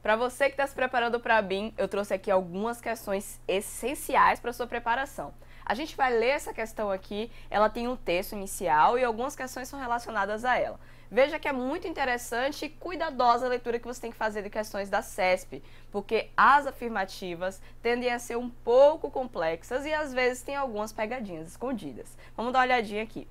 Para você que está se preparando para a BIM, eu trouxe aqui algumas questões essenciais para sua preparação. A gente vai ler essa questão aqui, ela tem um texto inicial e algumas questões são relacionadas a ela. Veja que é muito interessante e cuidadosa a leitura que você tem que fazer de questões da CESP, porque as afirmativas tendem a ser um pouco complexas e às vezes tem algumas pegadinhas escondidas. Vamos dar uma olhadinha aqui.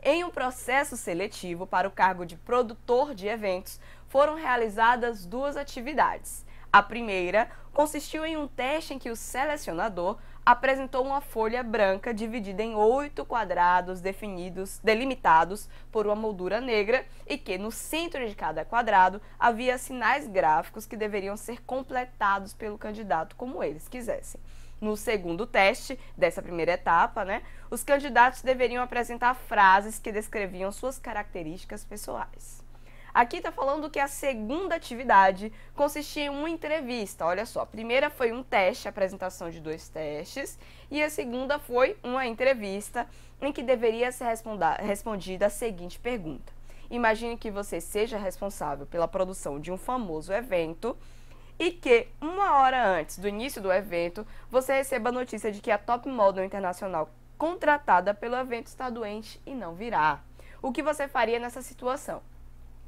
Em um processo seletivo para o cargo de produtor de eventos, foram realizadas duas atividades. A primeira consistiu em um teste em que o selecionador apresentou uma folha branca dividida em 8 quadrados delimitados por uma moldura negra e que no centro de cada quadrado havia sinais gráficos que deveriam ser completados pelo candidato como eles quisessem. No segundo teste dessa primeira etapa, os candidatos deveriam apresentar frases que descreviam suas características pessoais. Aqui está falando que a segunda atividade consistia em uma entrevista. Olha só, a primeira foi um teste, a apresentação de 2 testes, e a segunda foi uma entrevista em que deveria ser respondida a seguinte pergunta. Imagine que você seja responsável pela produção de um famoso evento e que, 1 hora antes do início do evento, você receba a notícia de que a top model internacional contratada pelo evento está doente e não virá. O que você faria nessa situação?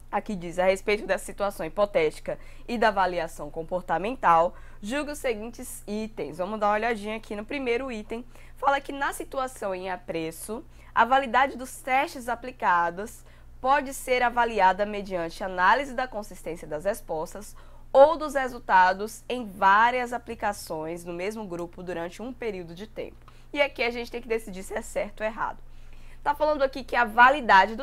Aqui diz, a respeito dessa situação hipotética e da avaliação comportamental, julgue os seguintes itens. Vamos dar uma olhadinha aqui no primeiro item. Fala que na situação em apreço, a validade dos testes aplicados pode ser avaliada mediante análise da consistência das respostas ou dos resultados em várias aplicações no mesmo grupo durante um período de tempo. E aqui a gente tem que decidir se é certo ou errado. Está falando aqui que a validade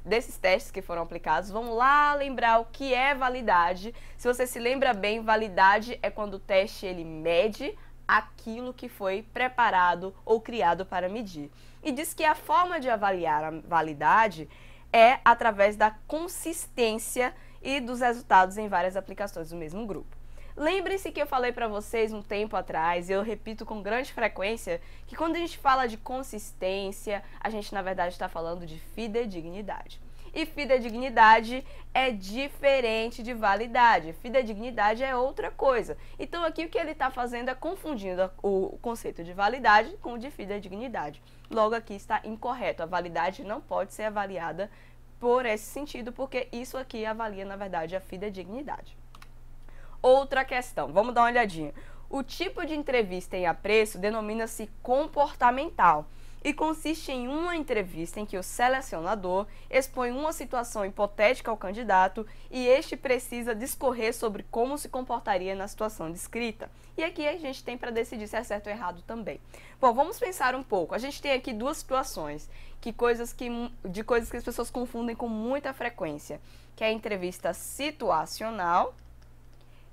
desses testes que foram aplicados, vamos lá lembrar o que é validade. Se você se lembra bem, validade é quando o teste ele mede aquilo que foi preparado ou criado para medir. E diz que a forma de avaliar a validade é através da consistência e dos resultados em várias aplicações do mesmo grupo. Lembrem-se que eu falei para vocês um tempo atrás, e eu repito com grande frequência, que quando a gente fala de consistência, a gente na verdade está falando de fidedignidade. E fidedignidade é diferente de validade. Fidedignidade é outra coisa. Então aqui o que ele está fazendo é confundindo o conceito de validade com o de fidedignidade. Logo aqui está incorreto. A validade não pode ser avaliada por esse sentido, porque isso aqui avalia na verdade a fidedignidade. Outra questão, vamos dar uma olhadinha. O tipo de entrevista em apreço denomina-se comportamental e consiste em uma entrevista em que o selecionador expõe uma situação hipotética ao candidato e este precisa discorrer sobre como se comportaria na situação descrita. E aqui a gente tem para decidir se é certo ou errado também. Bom, vamos pensar um pouco. A gente tem aqui duas situações, coisas que as pessoas confundem com muita frequência, que é a entrevista situacional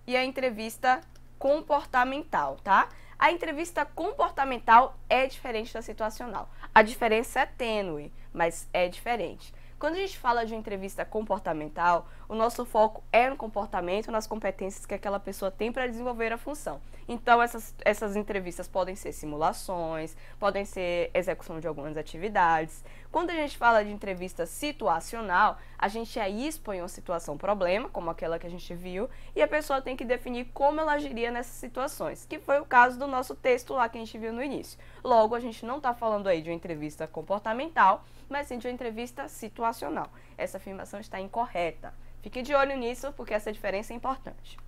e a entrevista comportamental, tá? A entrevista comportamental é diferente da situacional. A diferença é tênue, mas é diferente. Quando a gente fala de entrevista comportamental, o nosso foco é no comportamento, nas competências que aquela pessoa tem para desenvolver a função. Então, essas entrevistas podem ser simulações, podem ser execução de algumas atividades. Quando a gente fala de entrevista situacional, a gente aí expõe uma situação problema, como aquela que a gente viu, e a pessoa tem que definir como ela agiria nessas situações, que foi o caso do nosso texto lá que a gente viu no início. Logo, a gente não está falando aí de uma entrevista comportamental, mas sim de uma entrevista situacional. Essa afirmação está incorreta. Fique de olho nisso, porque essa diferença é importante.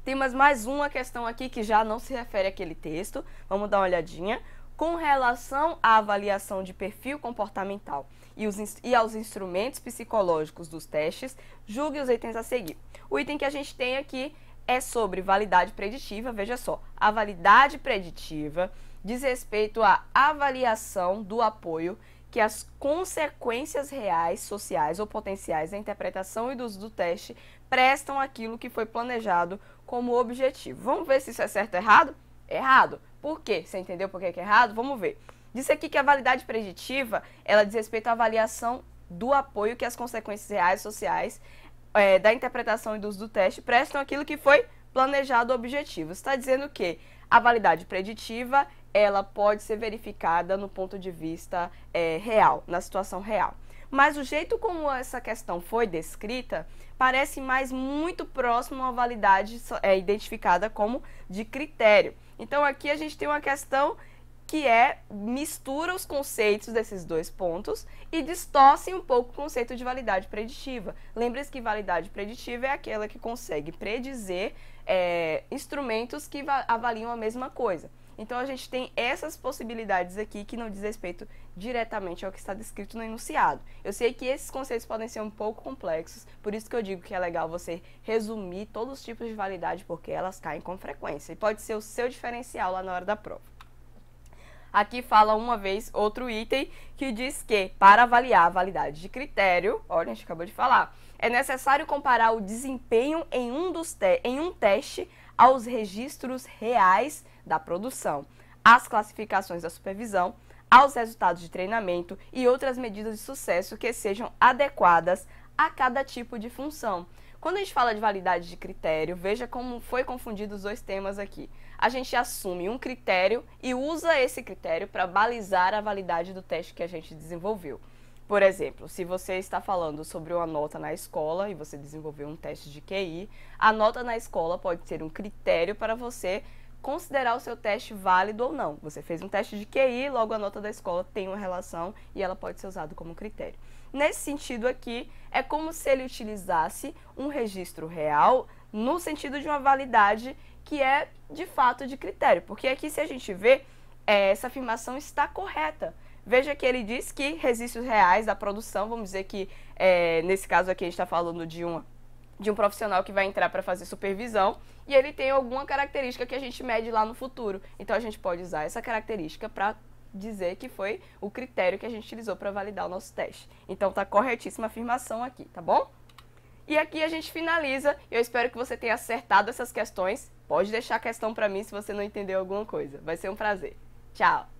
Tem mais uma questão aqui que já não se refere àquele texto. Vamos dar uma olhadinha. Com relação à avaliação de perfil comportamental e aos instrumentos psicológicos dos testes, julgue os itens a seguir. O item que a gente tem aqui é sobre validade preditiva. Veja só, a validade preditiva diz respeito à avaliação do apoio que as consequências reais, sociais ou potenciais da interpretação e do uso do teste prestam àquilo que foi planejado como objetivo. Vamos ver se isso é certo ou errado? Errado. Por quê? Você entendeu por que é errado? Vamos ver. Diz aqui que a validade preditiva, ela diz respeito à avaliação do apoio que as consequências reais, sociais, da interpretação e do uso do teste prestam àquilo que foi planejado objetivo. Está dizendo que a validade preditiva ela pode ser verificada no ponto de vista real, na situação real. mas o jeito como essa questão foi descrita parece mais muito próximo a uma validade identificada como de critério. Então aqui a gente tem uma questão que mistura os conceitos desses dois pontos e distorce um pouco o conceito de validade preditiva. Lembre-se que validade preditiva é aquela que consegue predizer instrumentos que avaliam a mesma coisa. Então a gente tem essas possibilidades aqui que não diz respeito diretamente ao que está descrito no enunciado. Eu sei que esses conceitos podem ser um pouco complexos, por isso que eu digo que é legal você resumir todos os tipos de validade, porque elas caem com frequência e pode ser o seu diferencial lá na hora da prova. Aqui fala uma vez outro item que diz que para avaliar a validade de critério, olha, a gente acabou de falar, é necessário comparar o desempenho em um teste aos registros reais da produção, às classificações da supervisão, aos resultados de treinamento e outras medidas de sucesso que sejam adequadas a cada tipo de função. Quando a gente fala de validade de critério, veja como foi confundido os dois temas aqui. A gente assume um critério e usa esse critério para balizar a validade do teste que a gente desenvolveu. Por exemplo, se você está falando sobre uma nota na escola e você desenvolveu um teste de QI, a nota na escola pode ser um critério para você considerar o seu teste válido ou não. Você fez um teste de QI, logo a nota da escola tem uma relação e ela pode ser usada como critério. Nesse sentido aqui, é como se ele utilizasse um registro real no sentido de uma validade que é de fato de critério, porque aqui se a gente vê, essa afirmação está correta. Veja que ele diz que registros reais da produção, vamos dizer que nesse caso aqui a gente está falando de um profissional que vai entrar para fazer supervisão e ele tem alguma característica que a gente mede lá no futuro. Então a gente pode usar essa característica para dizer que foi o critério que a gente utilizou para validar o nosso teste. Então tá corretíssima a afirmação aqui, tá bom? E aqui a gente finaliza. Eu espero que você tenha acertado essas questões. Pode deixar a questão para mim se você não entendeu alguma coisa. Vai ser um prazer. Tchau!